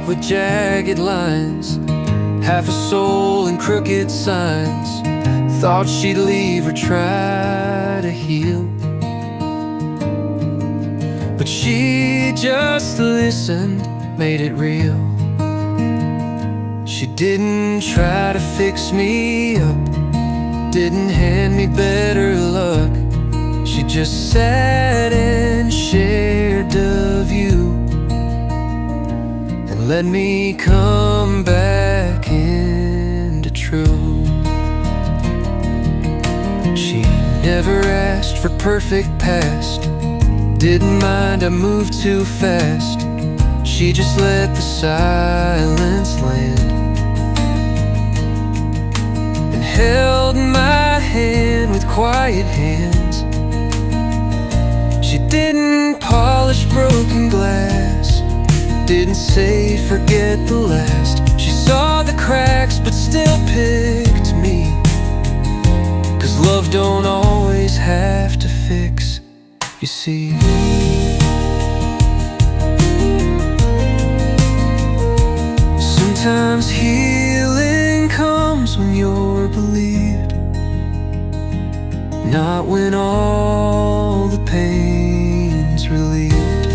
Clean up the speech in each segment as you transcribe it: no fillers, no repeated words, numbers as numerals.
with jagged lines, half a soul and crooked signs. Thought she'd leave or try to heal, but she just listened, made it real. She didn't try to fix me up, didn't hand me better luck. She just sat and shared the view, and let me come back into truth. She never asked for perfect past, didn't mind I moved too fast. She just let the silence land, and held my hand with quiet hands. She didn't polish broken glass, didn't say forget the last. She saw the cracks but still picked me, 'cause love don't always have to fix, you see. Sometimes healing comes when you're believed, not when all the pain's relieved.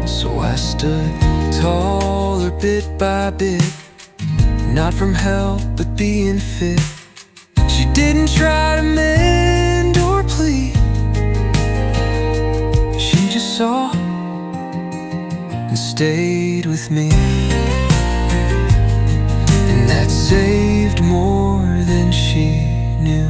So I stood taller bit by bit, not from help but being fit. She didn't try to mend or plead, she just saw and stayed with me, and that saved more than she knew.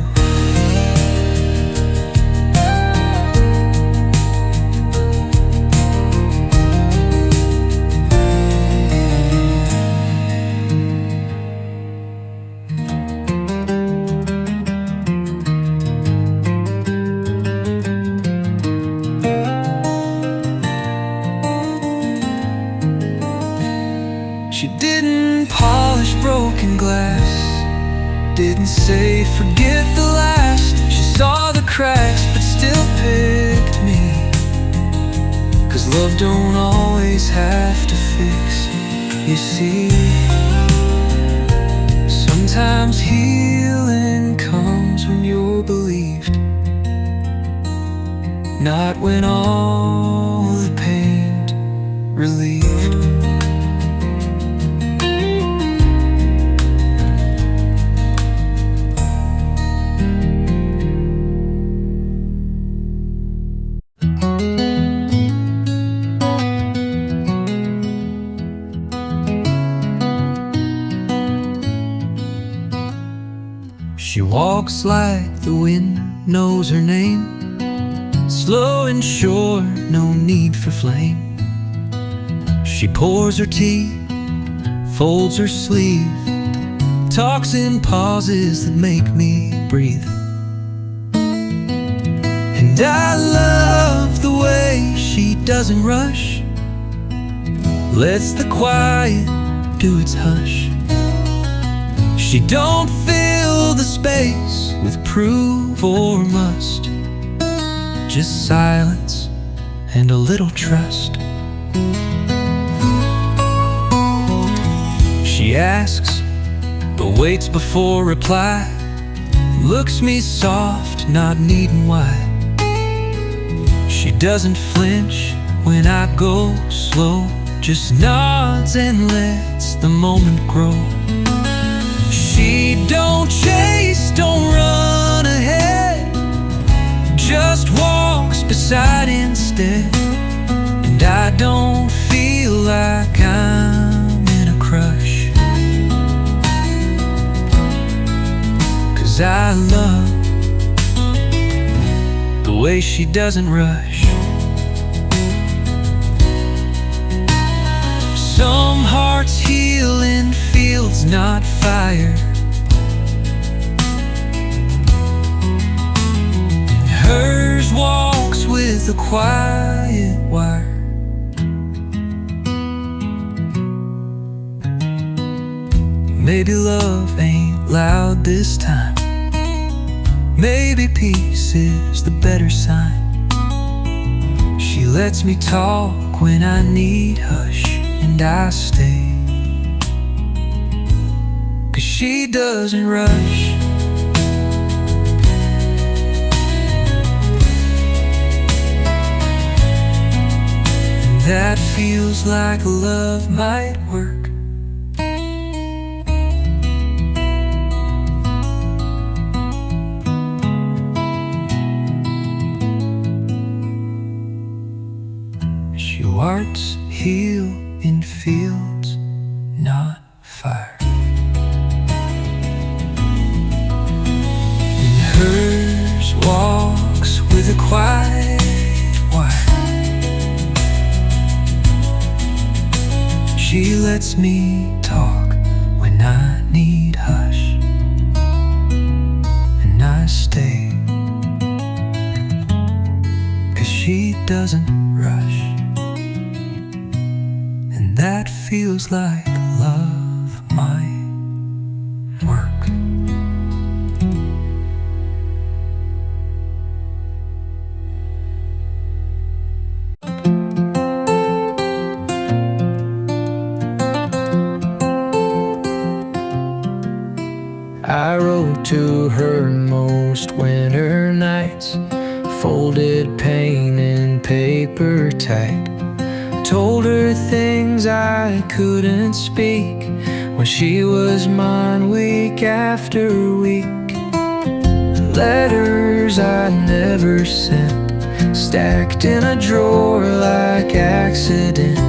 She didn't polish broken glass, didn't say forget the last. She saw the cracks but still picked me, 'cause love don't always have to fix, you see. Sometimes healing comes when you're believed, not when all the pain's relieved. She walks like the wind knows her name, slow and sure, no need for flame. She pours her tea, folds her sleeve, talks in pauses that make me breathe. And I love the way she doesn't rush, lets the quiet do its hush. She don't fill the space with proof or must, just silence and a little trust. She asks but waits before reply, looks me soft, not needing why. She doesn't flinch when I go slow, just nods and lets the moment grow. She don't chase, don't run ahead, just walks beside instead. And I don't feel like I'm in a crush, 'cause I love the way she doesn't rush. Some hearts heal in fields, not fire, and hers walks with a quiet wire. Maybe love ain't loud this time, maybe peace is the better sign. She She lets me talk when I need hush, and I stay, 'cause she doesn't rush. And that feels like love might work. She warts heal in fields, not fire. And hers walks with a quiet wire. She lets me talk when I need hush, and I stay, 'cause she doesn't rush. That feels like love might work. I wrote to her most winter nights, folded pain in paper tight. Told her things I couldn't speak when she was mine week after week. Letters I never sent, stacked in a drawer like accident.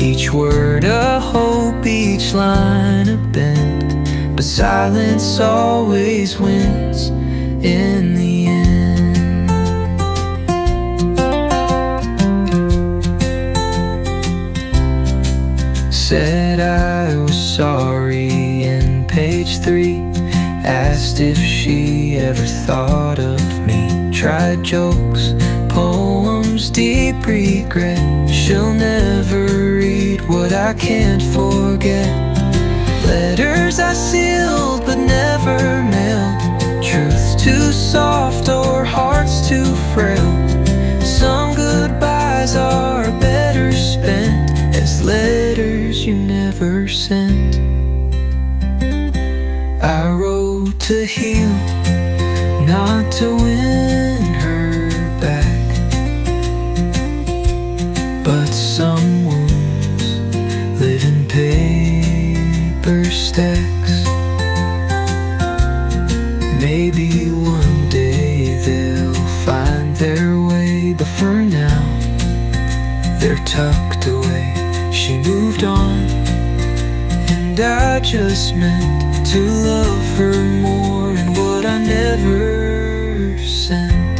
Each word a hope, each line a bend, but silence always wins in the end. Said I was sorry in page 3, asked if she ever thought of me. Tried jokes, poems, deep regret. She'll never read what I can't forget. Letters I sealed but never mailed, truth too soft or hearts too frail. Some goodbyes are better spent as letters you never sent. I wrote to heal, not to win her back, but some wounds live in paper stacks. Maybe one day they'll find their way, but for now they're tucked away. She moved on, and I just meant to love her more, and what I never sent.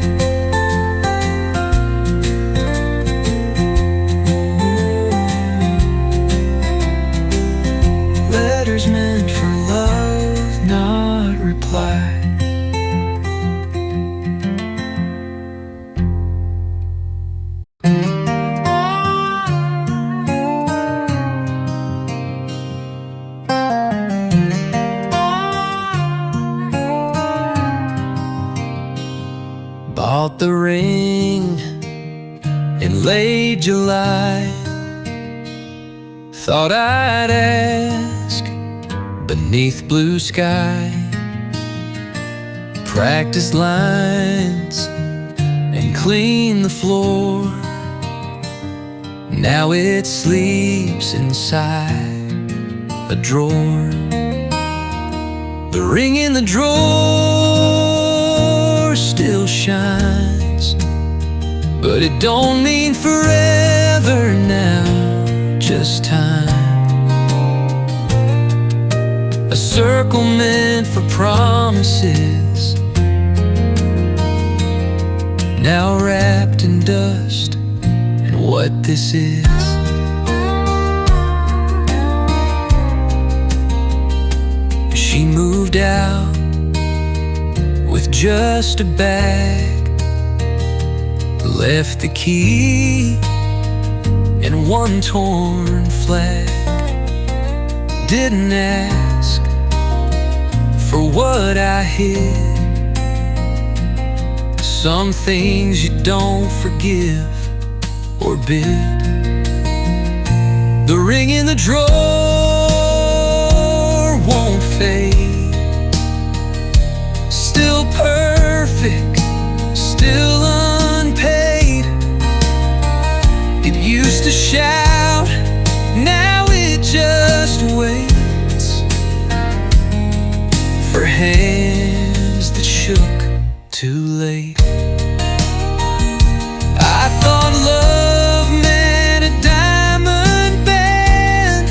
Letters meant for love, not reply. Bought the ring in late July. Thought I'd ask beneath blue sky. Practice lines and clean the floor. Now it sleeps inside a drawer. The ring in the drawer still shines, but it don't mean forever now, just time. A circle meant for promises, now wrapped in dust, and what this is. She moved out with just a bag, left the key and one torn flag. Didn't ask for what I hid. Some things you don't forgive or bid. The ring in the drawer won't fade. Still perfect, still unpaid. It used to shout, now it just waits for hands that shook too late. I thought love meant a diamond band.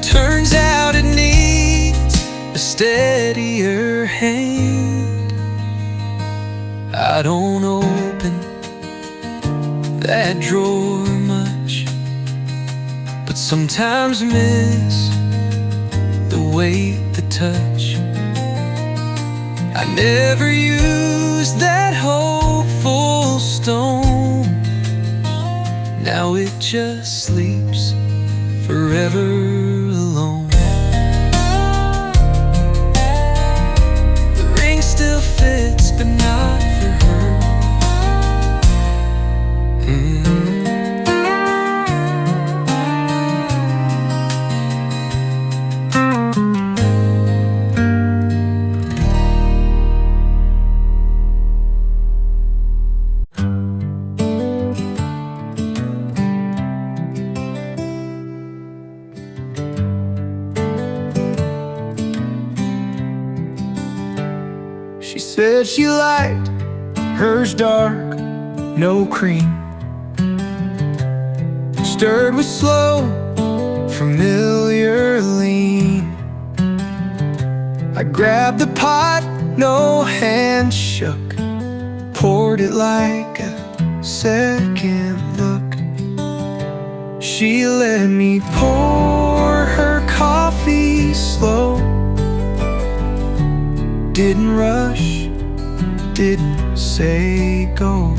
Turns out it needs a steadier hand. I don't open that drawer much, but sometimes miss the weight, the touch. I never used that hopeful stone. Now it just sleeps forever alone. The ring still fits, but not for her. She said she liked hers dark, no cream, stirred with slow, familiar lean. I grabbed the pot, no hand shook, poured it like a second look. She let me pour her coffee slow. Didn't rush, didn't say go.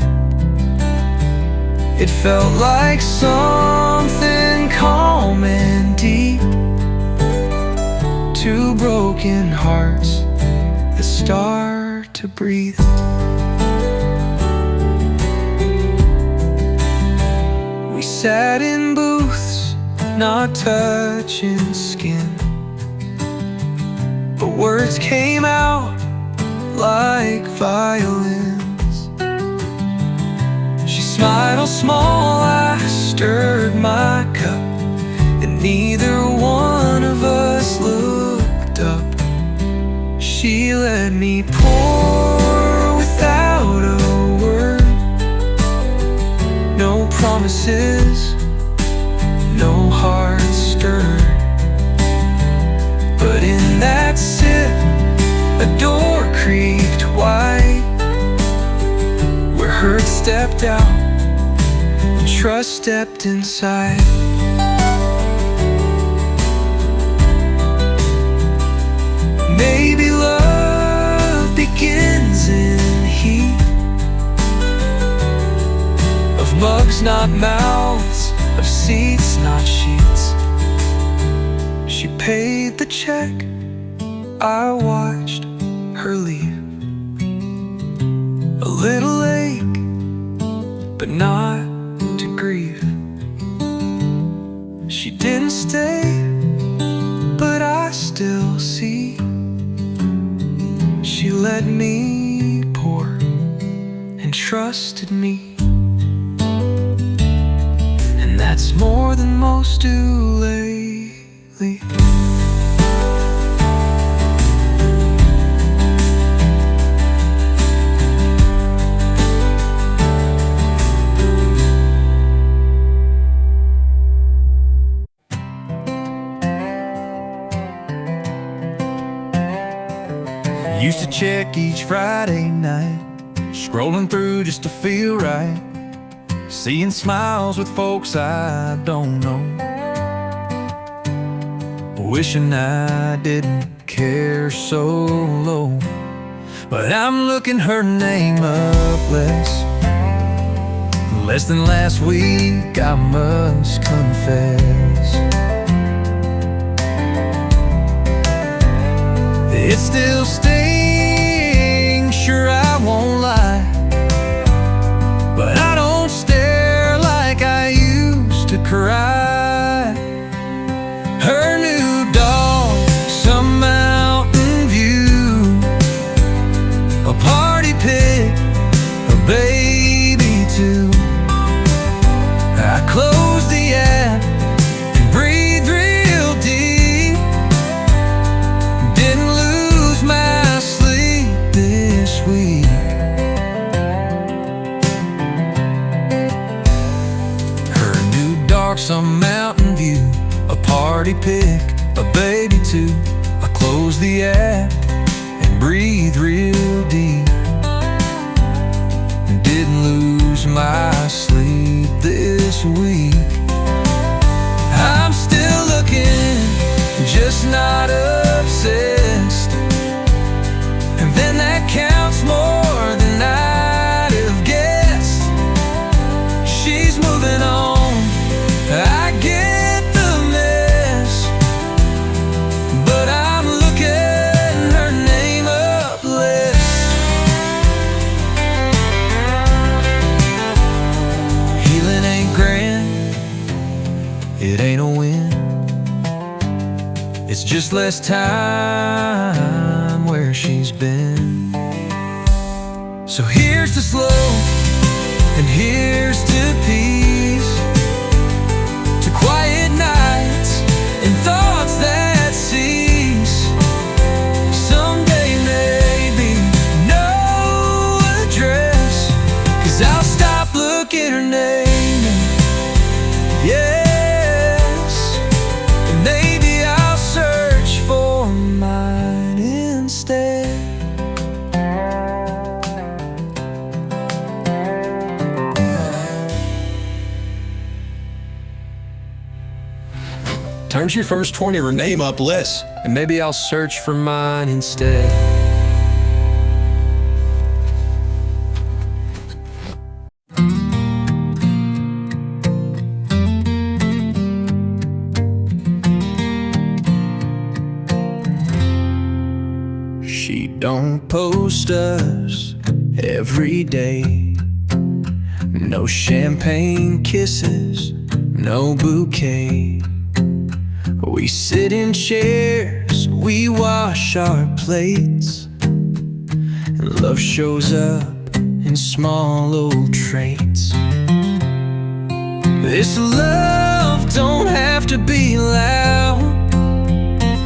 It felt like something calm and deep. Two broken hearts that start to breathe. We sat in booths, not touching skin, but words came out like violins. She smiled all small, I stirred my cup, and neither one of us looked up. She let me pour without a word. No promises, no heart stirred. But in that sip, a door creaked wide, where hurt stepped out and trust stepped inside. Maybe love begins in heat of mugs, not mouths, of seats, not sheets. She paid the check, I watched her leave. A little ache, but not to grieve. She didn't stay, but I still see. She let me pour and trusted me, and that's more than most do lately. Used to check each Friday night, scrolling through just to feel right, seeing smiles with folks I don't know, wishing I didn't care so low. But I'm looking her name up less than last week, I must confess. It still stings, sure I won't lie, but I don't stare cry. Her new dog, some mountain view, a party pig, a baby too. I closed the app and breathed real deep. Didn't lose my sleep this week. Her new dog, some mountain view, a party pick, a baby too. I closed the app and breathed real deep. Didn't lose my sleep this week. I'm still looking, just not obsessed. And then that counts more than I'd have guessed. She's moving on, I get the mess, but I'm looking her name up less. Healing ain't grand, it ain't a win. It's just less time where she's been. So here's to slow, and here's to peace, to quiet nights and thoughts that cease. Someday maybe no address, 'cause I'll stop, look at her name, yes, and maybe I'll search for mine instead. Turn to your first 20 or name up list. And maybe I'll search for mine instead. She don't post us every day. No champagne kisses, no bouquet. We sit in chairs, we wash our plates, and love shows up in small old traits. This love don't have to be loud,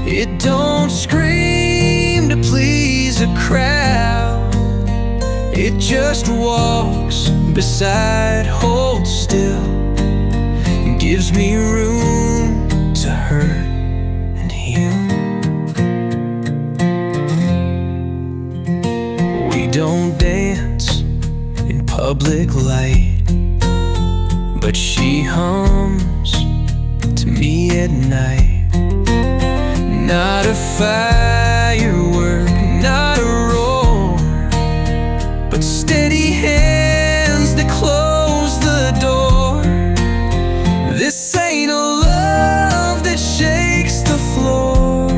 it don't scream to please a crowd. It just walks beside, holds still, and gives me room to hurt and heal. We don't dance in public light, but she hums to me at night. Not a firework, not a roar, but steady hands that close the door. This ain't a love that shakes the floor,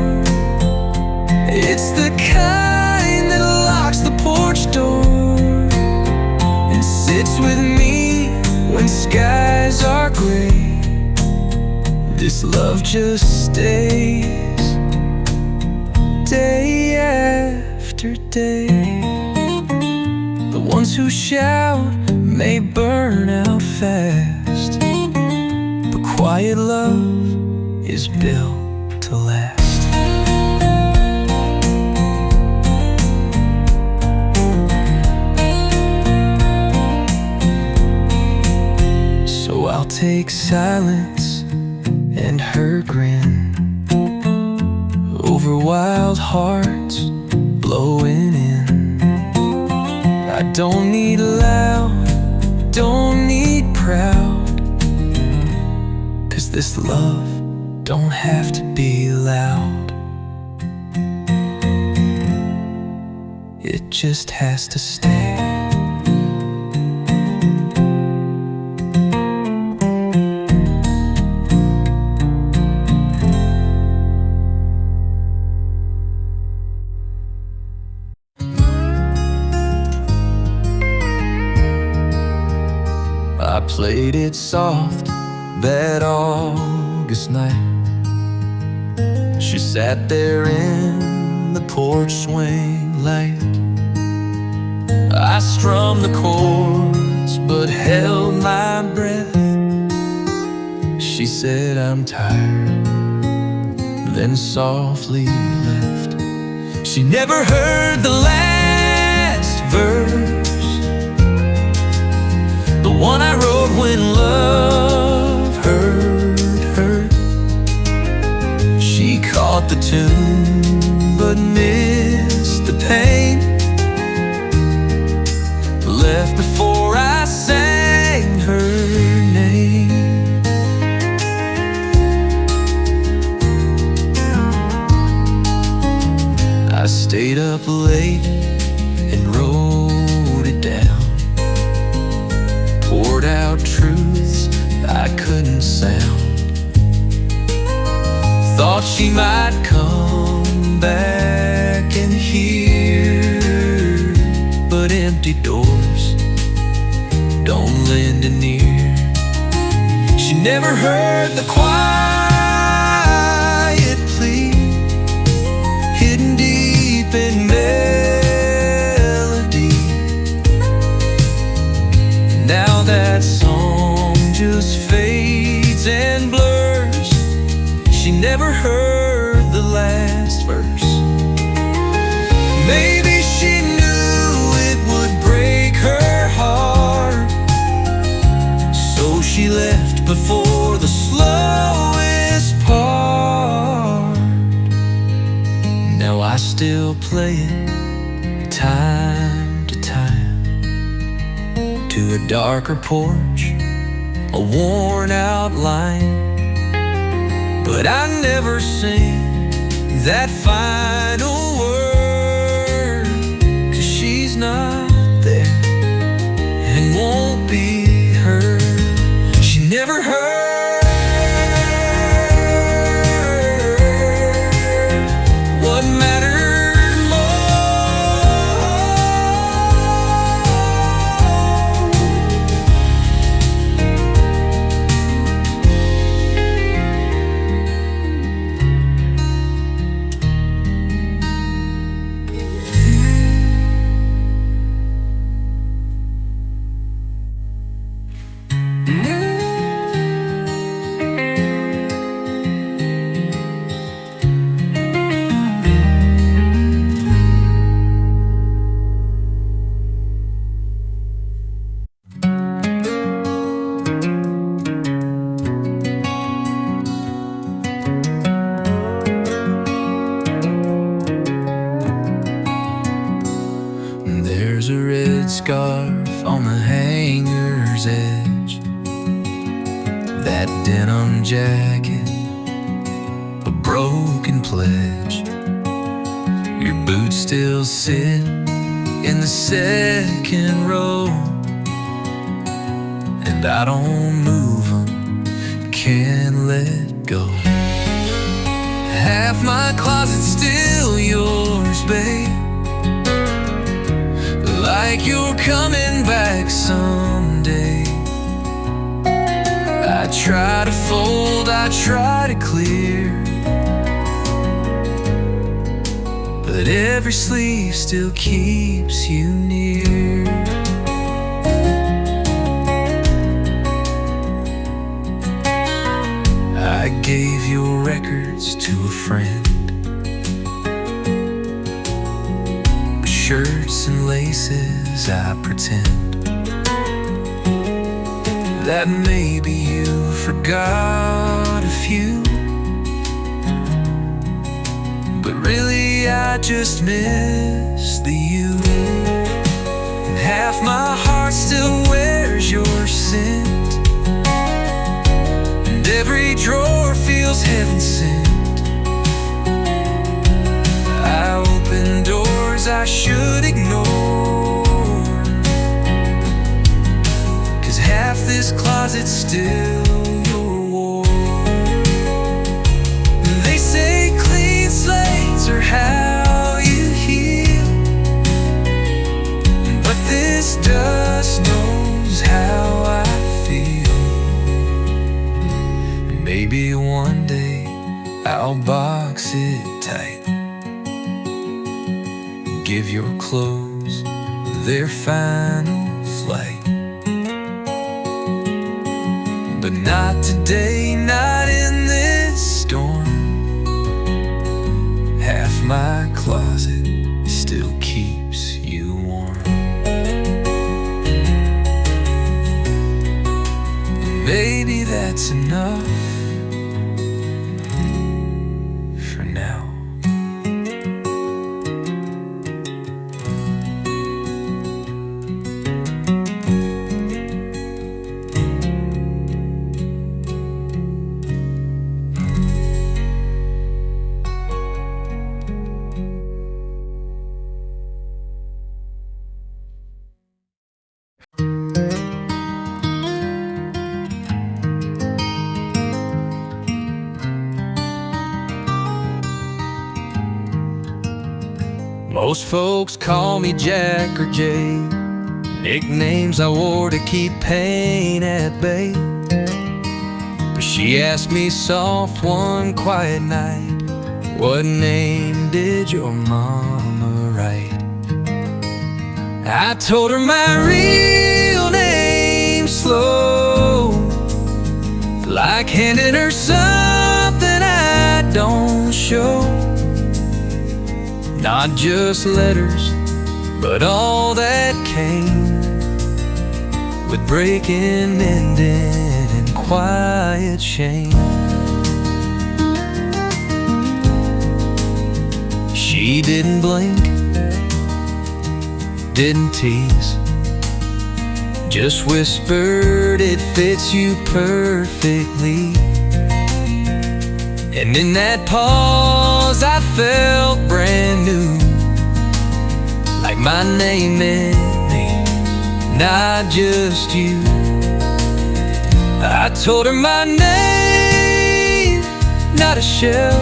it's the kind that locks the porch door and sits with me when skies are gray. This love just stays day after day. The ones who shout may burn out fast, but quiet love is built to last. So I'll take silence and her grin over wild hearts blowing in. I don't need loud, don't need proud, 'cause this love don't have to be loud. It just has to stay. I played it soft, that August night. She sat there in the porch swing light. I strummed the chords but held my breath. She said, "I'm tired," then softly left. She never heard the last verse, the one I wrote when love hurt. She caught the tune but missed the pain, left before I sang her name. I stayed up late and wrote it down, poured out truths I couldn't sound. Thought she might come back and hear, but empty doors don't lend an ear. She never heard the quiet plea hidden deep in melody. And now that song just fades and blurs. She never heard the last verse. Maybe she knew it would break her heart, so she left before the slowest part. Now I still play it time to time, to a darker porch, a worn out line. But I never sing that final word, 'cause she's not there and won't be heard. She never heard what mattered There's a red scarf on the hanger's edge, that denim jacket, a broken pledge. Your boots still sit in the second row, and I don't move them, can't let go. Half my closet's still yours, babe, like you're coming back someday. I try to fold, I try to clear, but every sleeve still keeps you near. I gave your records to a friend, shirts and laces, I pretend that maybe you forgot a few, but really I just miss the you. And half my heart still wears your scent, and every drawer feels heaven sent. I open doors I should ignore, 'cause half this closet's still your war. They say clean slates are how you heal, but this dust knows how I feel. Maybe one day I'll box it tight, give your clothes their final flight. But not today, not in this storm. Half my closet still keeps you warm. And maybe that's enough for now. Most folks call me Jack or Jay, nicknames I wore to keep pain at bay. But she asked me soft one quiet night, what name did your mama write? I told her my real name slow, like handing her something I don't show. Not just letters, but all that came with breaking, mending, and quiet shame. She didn't blink, didn't tease, just whispered, it fits you perfectly. And in that pause I felt brand new, like my name meant me, not just you. I told her my name, not a shell,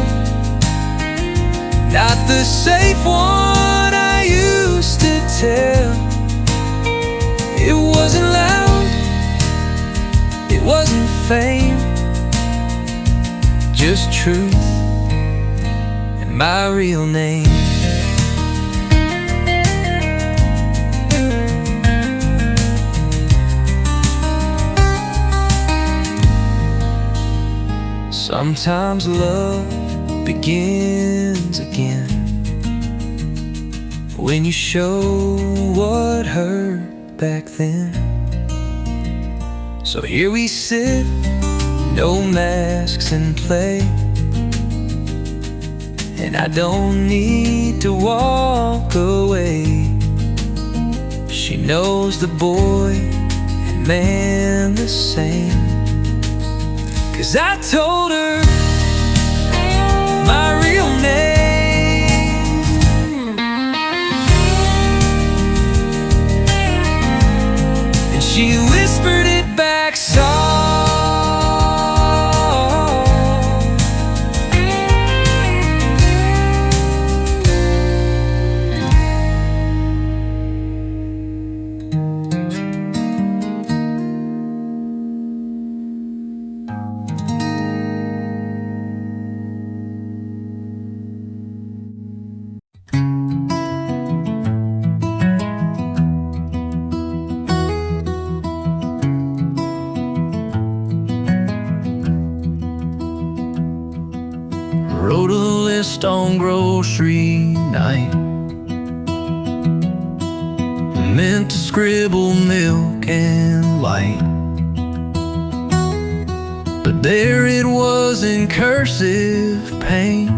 not the safe one I used to tell. It wasn't loud, it wasn't fame, just truth and my real name. Sometimes love begins again when you show what hurt back then. So here we sit, no masks in play, and I don't need to walk away. She knows the boy and man the same, 'cause I told her my real name, and she whispered it back soft. Wrote a list on grocery night, meant to scribble milk and light, but there it was in cursive paint.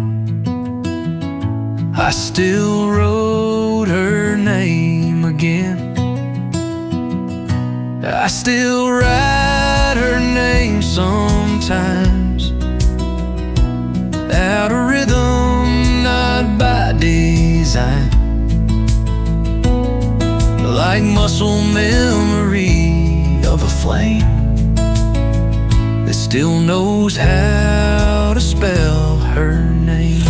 I still wrote her name again. I still write her name sometimes, out of rhythm, not by design, like muscle memory of a flame that still knows how to spell her name.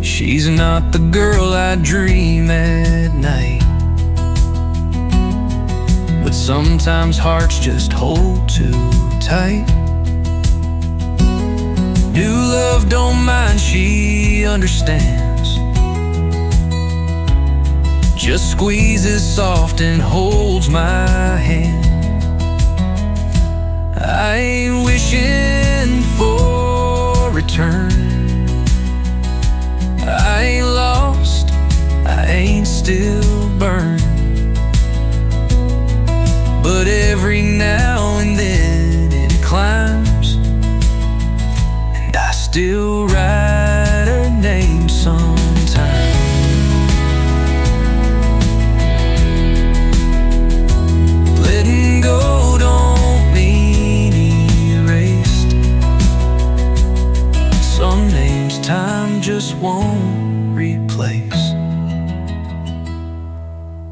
She's not the girl I dream at night, but but sometimes hearts just hold too tight. New love don't mind, she understands. Just squeezes soft and holds my hand. I ain't wishing for return. I ain't lost, I ain't still burned. But every now and then it climbs, and I still write her name sometimes. Letting go don't mean erased. Some names time just won't replace.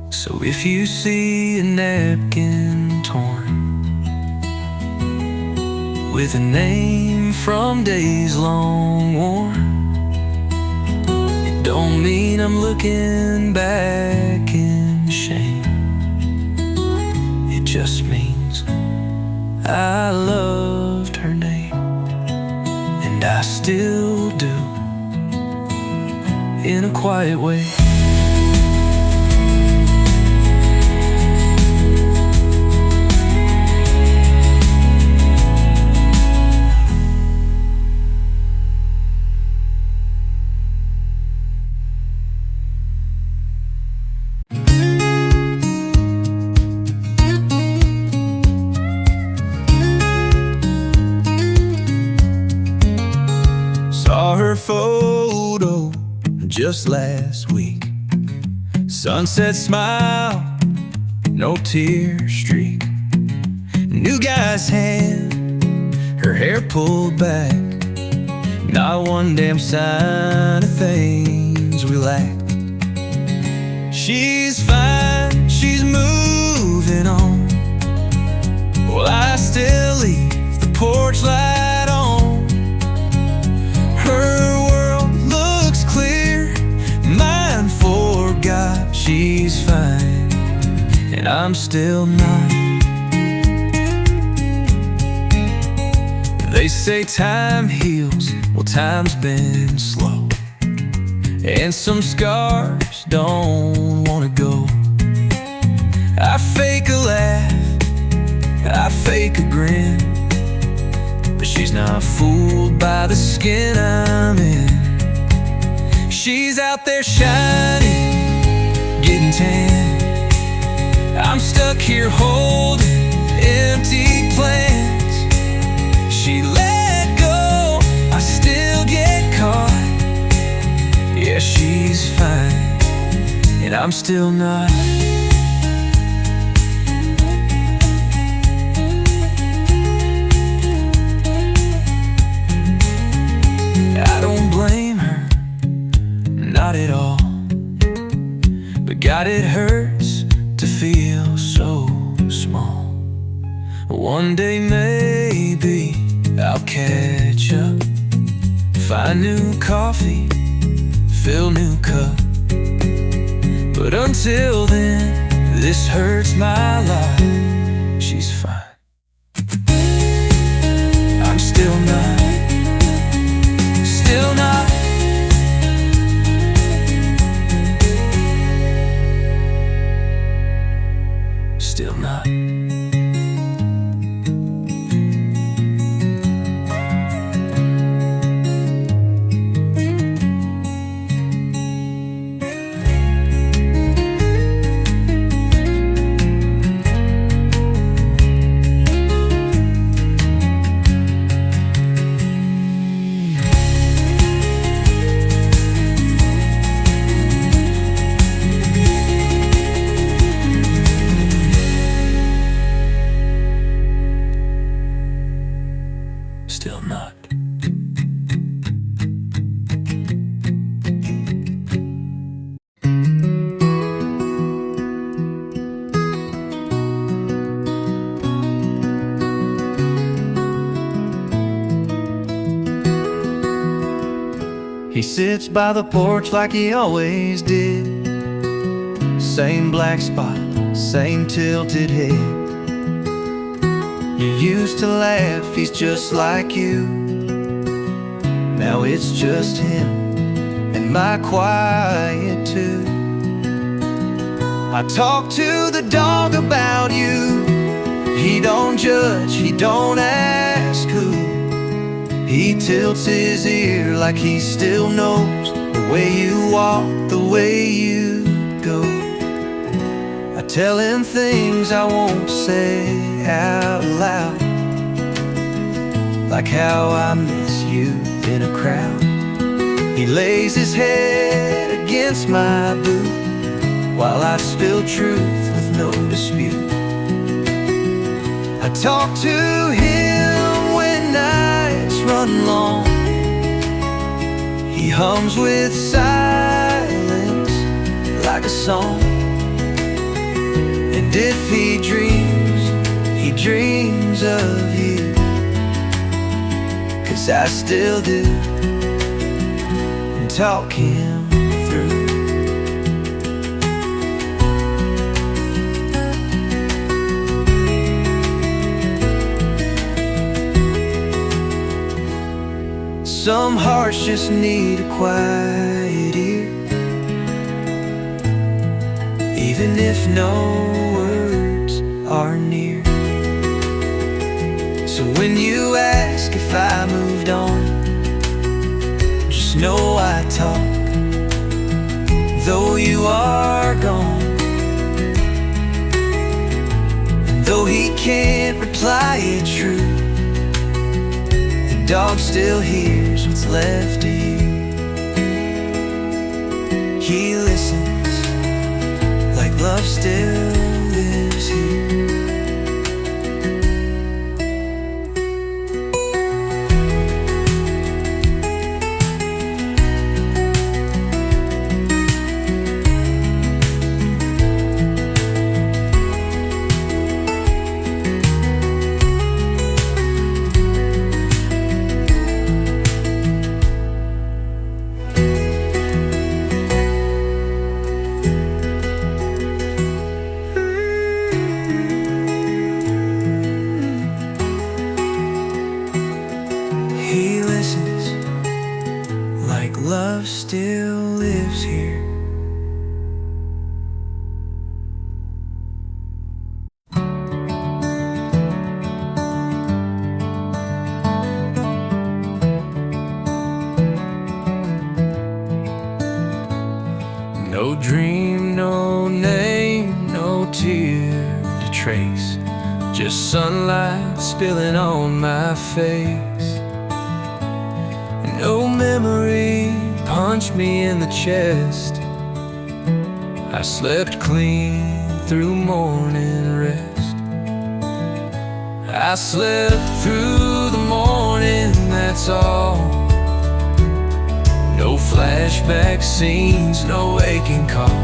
So if you see a napkin torn with a name from days long worn, it don't mean I'm looking back in shame. It just means I loved her name, and I still do, in a quiet way. Saw her photo just last week. Sunset smile, no tear streak. New guy's hand, her hair pulled back. Not one damn sign of things we lacked. She's fine, she's moving on. Well, I still leave the porch light on. Her world looks clear, mine forgot. She's fine, and I'm still not. They say time heals, well, time's been slow, and some scars don't wanna go. I fake a laugh, I fake a grin, but she's not fooled by the skin I'm in. She's out there shining, getting tan. I'm stuck here holding empty plans. She let go, I still get caught. Yeah, she's fine, and I'm still not. I don't blame her, not at all, but God, it hurts to feel so small. One day maybe I'll catch up, find new coffee, fill new cup. But until then, this hurts my life. She's fine, I'm still not. Still not. Still not. Still not. He sits by the porch like he always did. Same black spot same tilted head. You used to laugh, he's just like you. Now it's just him and my quietude. I talk to the dog about you. He don't judge, he don't ask who. He tilts his ear like he still knows the way you walk, the way you go. I tell him things I won't say out loud, like how I miss you in a crowd. He lays his head against my boot while I spill truth with no dispute. I talk to him when nights run long. He hums with silence like a song. And if he dreams of you, 'cause I still do, and talk him through. Some hearts just need a quiet ear, even if no words are near. So when you ask if I moved on, just know I talk, though you are gone. And though he can't reply it true, the dog still hears what's left of you. He listens like love still lives here. He listens like love still lives here. No dream, no name, no tear to trace, just sunlight spilling on my face. No memory punched me in the chest. I slept clean through morning rest. I slept through the morning, that's all. No flashback scenes, no waking call.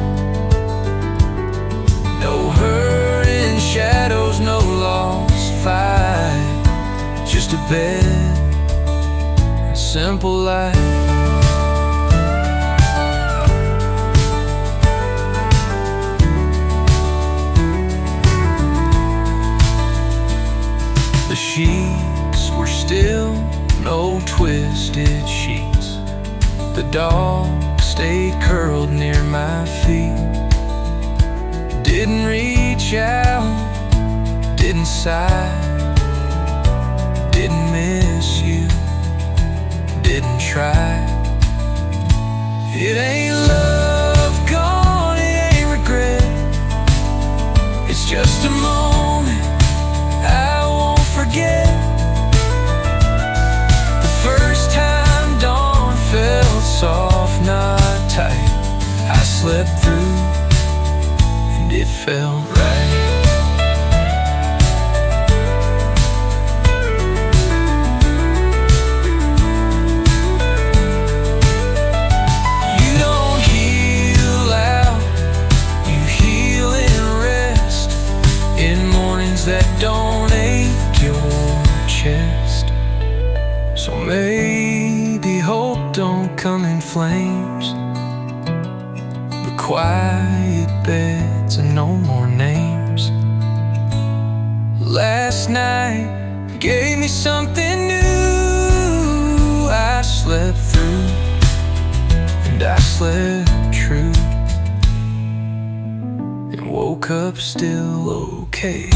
No hurting shadows, no lost fight, just a bed, simple life. The sheets were still, no twisted sheets. The dog stayed curled near my feet. Didn't reach out, didn't sigh, didn't miss you, didn't try. It ain't love gone, it ain't regret. It's just a moment I won't forget. The first time dawn felt soft, not tight. I slept through and it felt right. That don't ache your chest. So maybe hope don't come in flames, but quiet beds and no more names. last night gave me something new. I slept through and I slept true, and woke up still okay.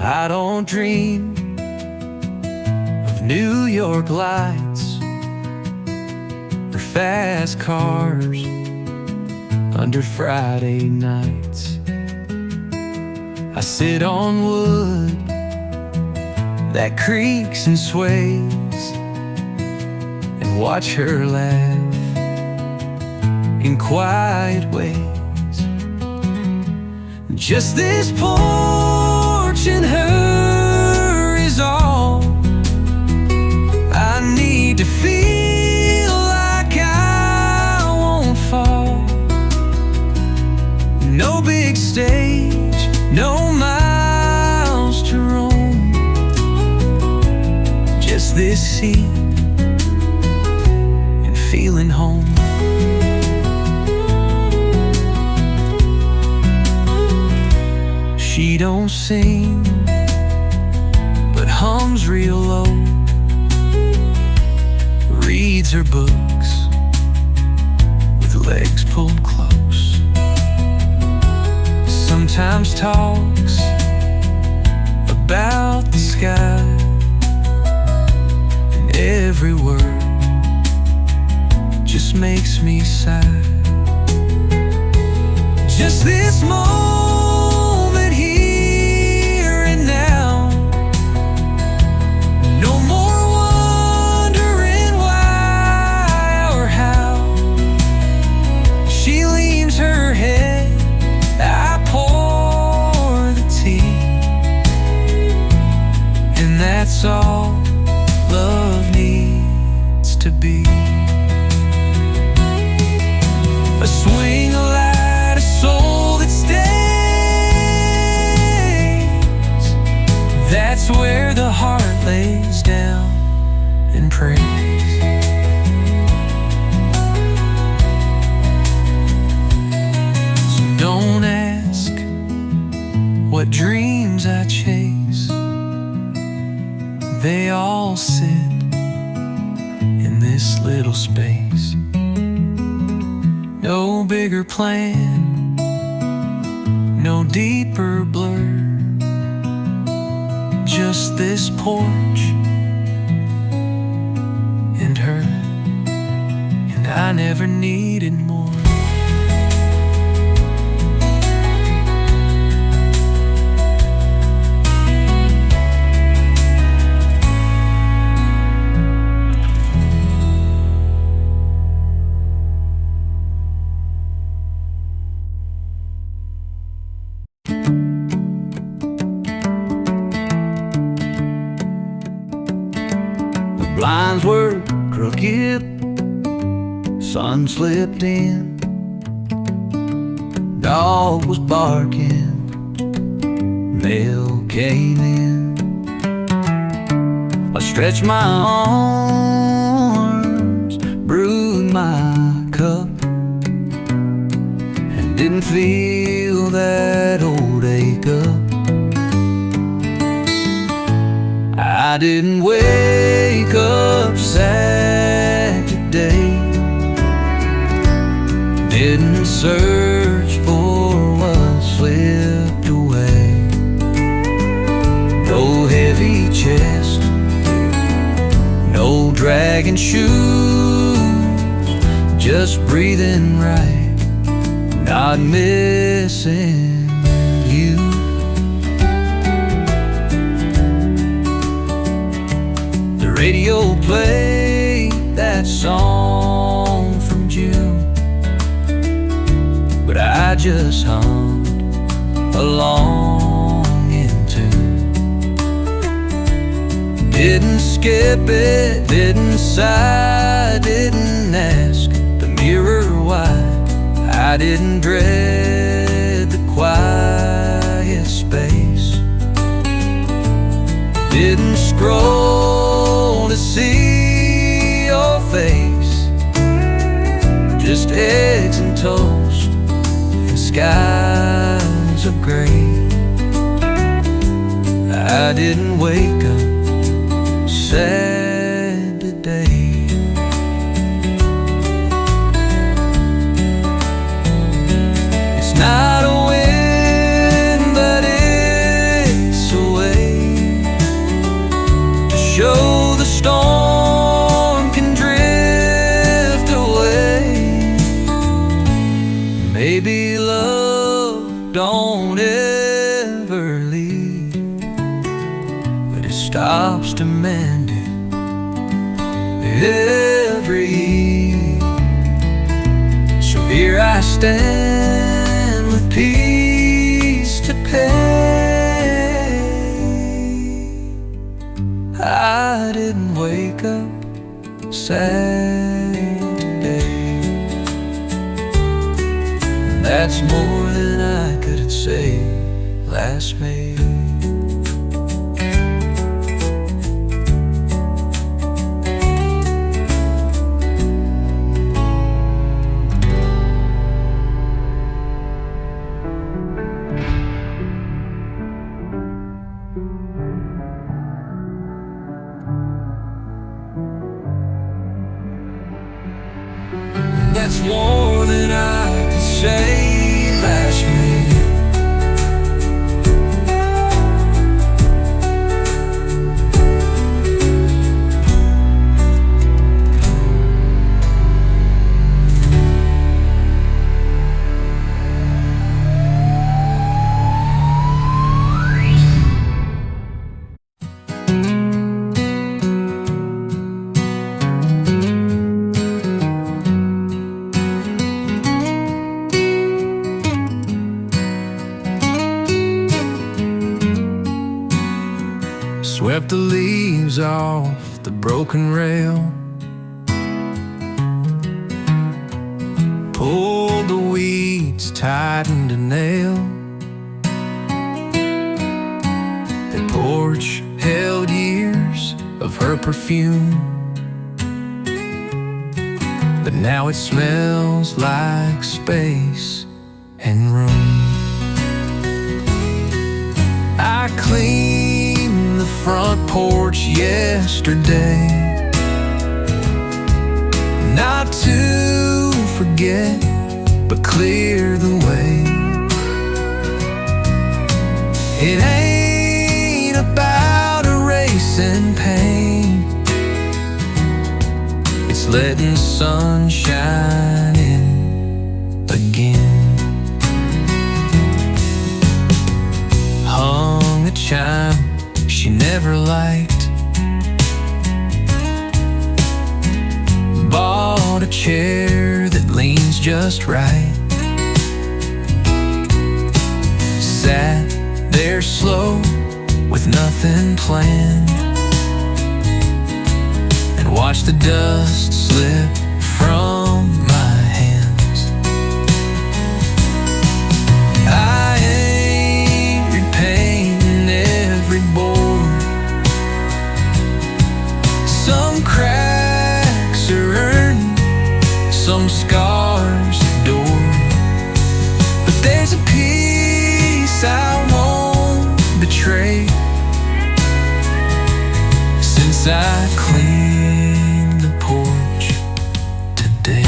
I don't dream of New York lights or fast cars under Friday nights. I sit on wood that creaks and sways and watch her laugh in quiet ways. Just this porch and her is all I need to feel like I won't fall. No big stage, no miles to roam, just this seat and feeling home. She don't sing, but hums real low, reads her books with legs pulled close, sometimes talks about the sky, and every word just makes me sigh. Just this moment here and now, no more wondering why or how. She leans her head, I pour the tea, and that's all love needs to be. A swing, a light, a soul that stays. That's where the heart lays down and prays. So don't ask what dreams I chase. They all sit in this little space. No bigger plan, no deeper blur, just this porch and her, and I never needed more. Blinds were crooked, sun slipped in, dog was barking, mail came in. I stretched my arms, brewed my cup, and didn't feel that old ache up. I didn't wake up sad today, didn't search for what slipped away. No heavy chest, no dragging shoes, just breathing right, not missing you. The radio played that song from June, but I just hummed along in tune. Didn't skip it, didn't sigh, didn't ask the mirror why. I didn't dread the quiet space. Didn't scroll to see your face. Just eggs and toast and skies of gray. I didn't wake up sad today. It's not a win, but it's a way to show the storm can drift away. Maybe love don't ever leave, but it stops demanding every year. So here I stand with peace to pay. I didn't wake up sad today. That's more than I could say last May. That's more than I could say last May. Swept the leaves off the broken rail, pulled the weeds, tightened a nail. The porch held years of her perfume, but now it smells like space and room. I cleaned the front porch yesterday, not to forget, but clear the way. It ain't about erasing pain, it's letting sun shine in again. Hung a chime she never liked, bought a chair that leans just right, sat there slow with nothing planned, and watched the dust slip from my hands. I ain't repainting every board, some cracks are earned, some scars adored, but there's a piece I won't betray since I cleaned the porch today.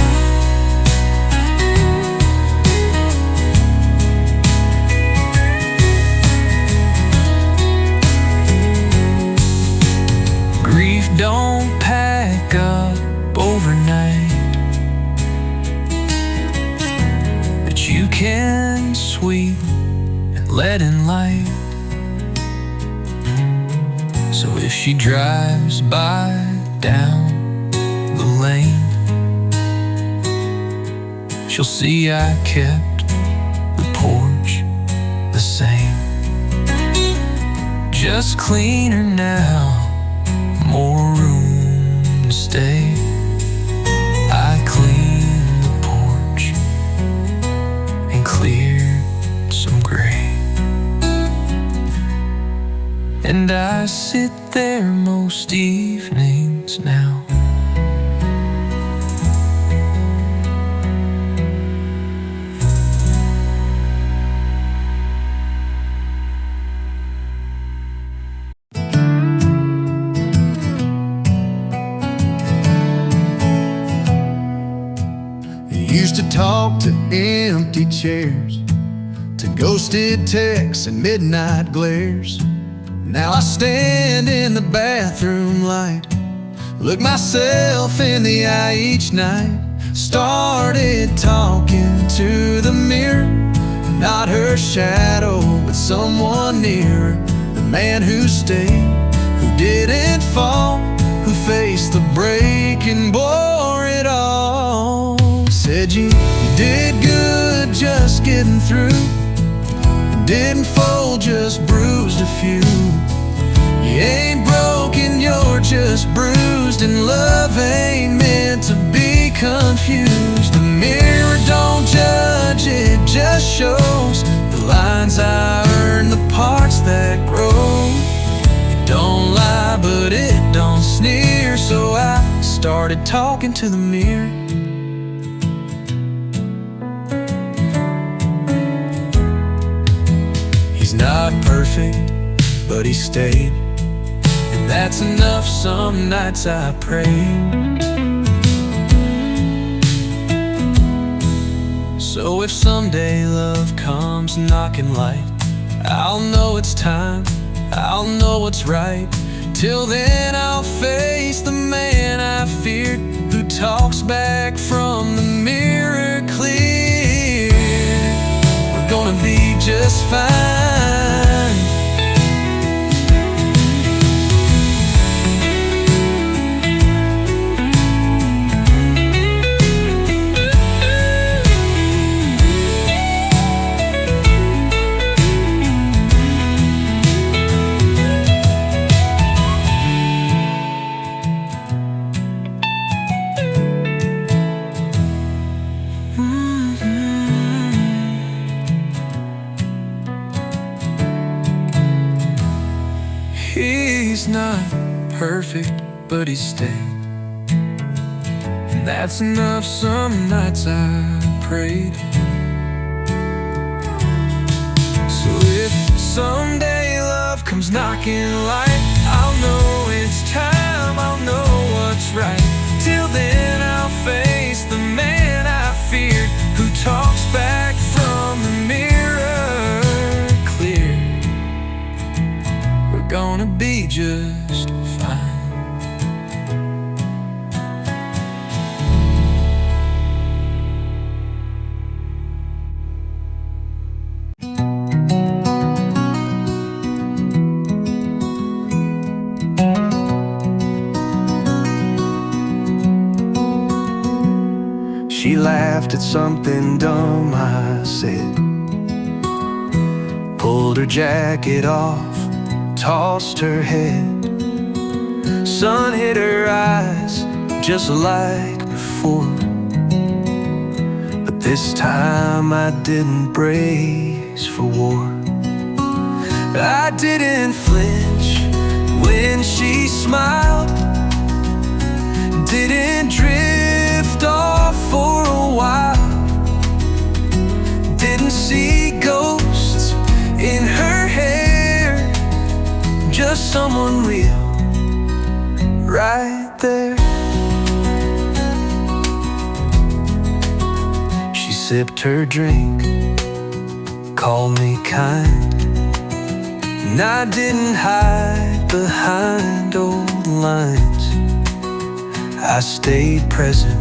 Grief don't pack up overnight, but you can sweep and let in light. So if she drives by down the lane, she'll see I kept the porch the same. Just cleaner now day, I cleaned the porch and cleared some gray. And I sit there most evenings now. Used to talk to empty chairs, to ghosted texts and midnight glares. Now I stand in the bathroom light, look myself in the eye each night. Started talking to the mirror, not her shadow, but someone nearer. The man who stayed, who didn't fall, who faced the break and bore it all. Said you did good just getting through, didn't fold, just bruised a few. You ain't broken, you're just bruised, and love ain't meant to be confused. The mirror don't judge, it just shows the lines I earn, the parts that grow. It don't lie, but it don't sneer, so I started talking to the mirror. He's not perfect, but he stayed, and that's enough. Some nights I pray. So if someday love comes knocking light, I'll know it's time, I'll know what's right. Till then I'll face the man I feared, who talks back from the mirror clear. We're gonna be just fine. He's not perfect, but he's stayed, and that's enough. Some nights I prayed. So if someday love comes knocking light, I'll know it's time, I'll know what's right. Till then I'll face the man I feared, who talks back from the mirror clear. We're gonna be just fine. She laughed at something dumb I said, pulled her jacket off, tossed her head. Sun hit her eyes just like before, but this time I didn't brace for war. I didn't flinch when she smiled, didn't drift off for a while, didn't see ghosts in her hair, just someone real right there. She sipped her drink, called me kind, and I didn't hide behind old lines. I stayed present,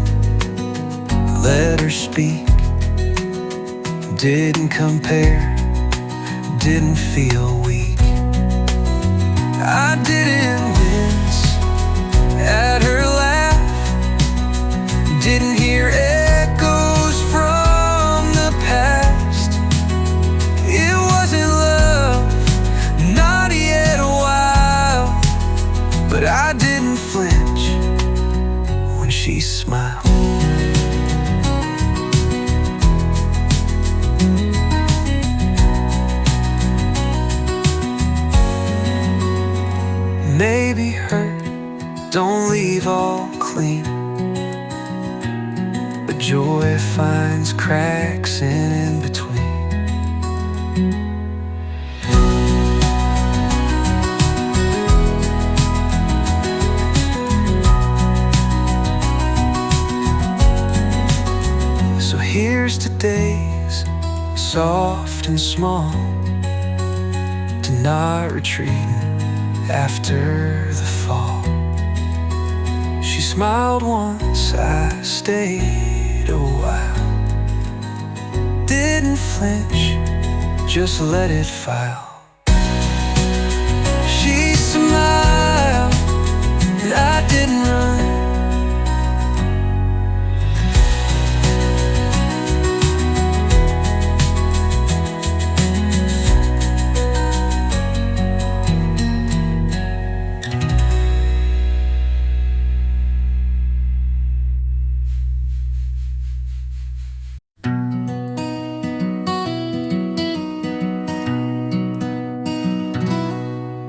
let her speak, didn't compare, didn't feel weak. I didn't wince at her laugh, didn't hear echoes from the past. It wasn't love, not yet a while, but I didn't flinch may be hurt, don't leave all clean, but joy finds cracks in between. So here's to days, soft and small, to not retreating after the fall. She smiled once, I stayed a while. Didn't flinch, just let it file. She smiled, and I didn't run.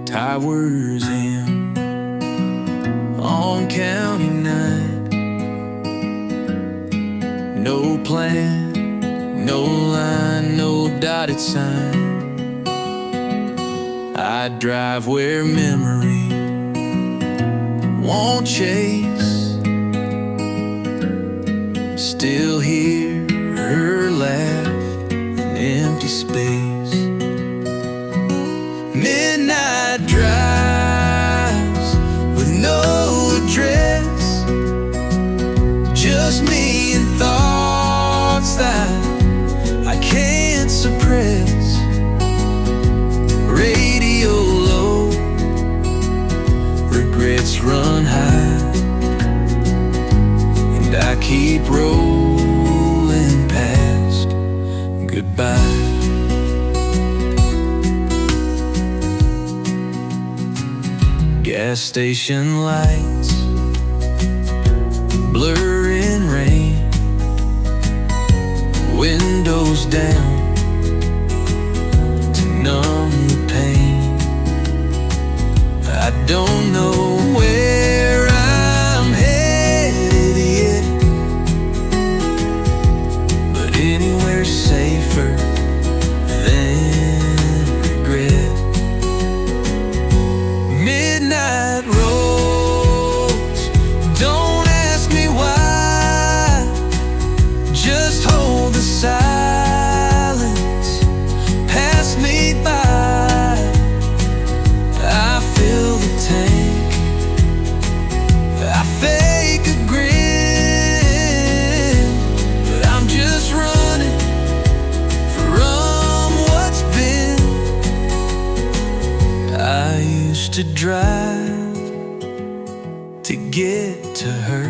Towers in on county night. No plan, no line, no dotted sign. I drive where memory won't chase. Still hear her laugh in empty space. Midnight drives with no address, just me and thoughts that I can't suppress. Radio low, regrets run high, and I keep rolling past goodbye. Gas station lights blur in rain, windows down to numb the pain. I don't know where I'm headed yet, but anywhere's safer than regret. Midnight roads, don't ask me why, just hold the silence, pass me by. I fill the tank, I fake a grin, but I'm just running from what's been. I used to drive to get to her,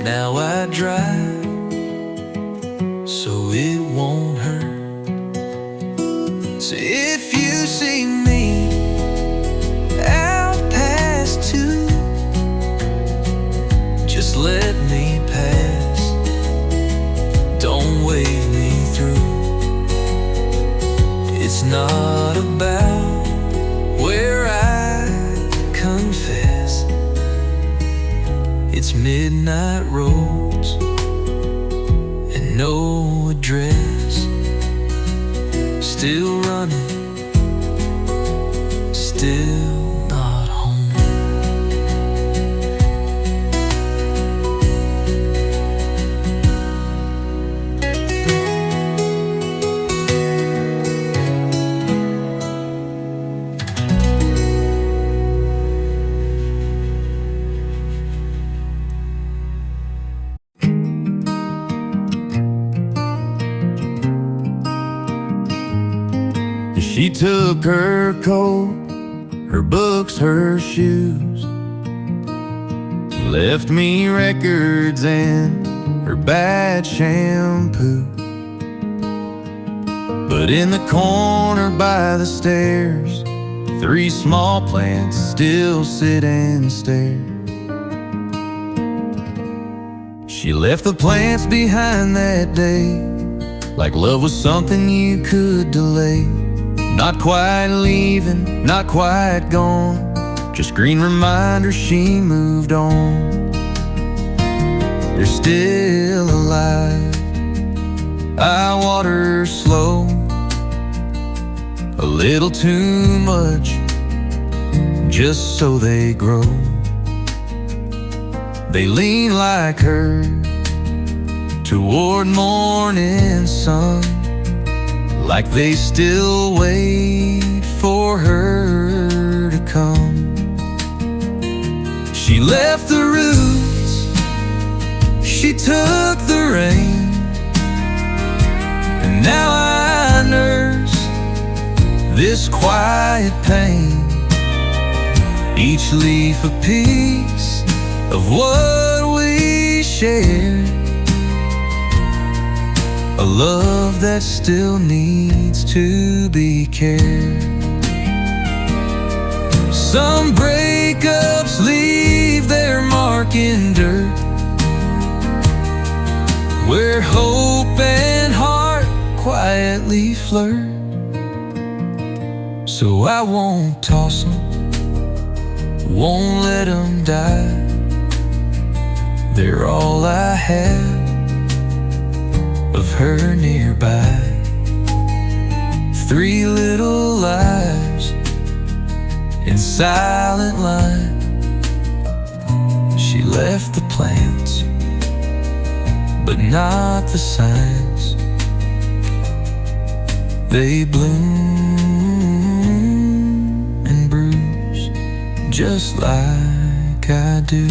now I drive so it won't hurt. So if you see me out past 2, just let me pass, don't wave me through. It's not about where I confess, it's midnight roads and no address. Still running, still not home. She took her coat, her books, her shoes, left me records and her bad shampoo. But in the corner by the stairs, 3 small plants still sit and stare. She left the plants behind that day, like love was something you could delay. Not quite leaving, not quite gone, just green reminders she moved on. They're still alive. I water slow, a little too much, just so they grow. They lean like her toward morning sun, like they still wait for her to come. She left the roots, she took the reins, and now I nurse this quiet pain. Each leaf a piece of what we shared, a love that still needs to be cared. Some breakups leave their mark in dirt, where hope and heart quietly flirt. So I won't toss them, won't let them die. They're all I have of her nearby. 3 little lives in silent line. She left the plants, but not the signs. They bloom and bruise just like I do.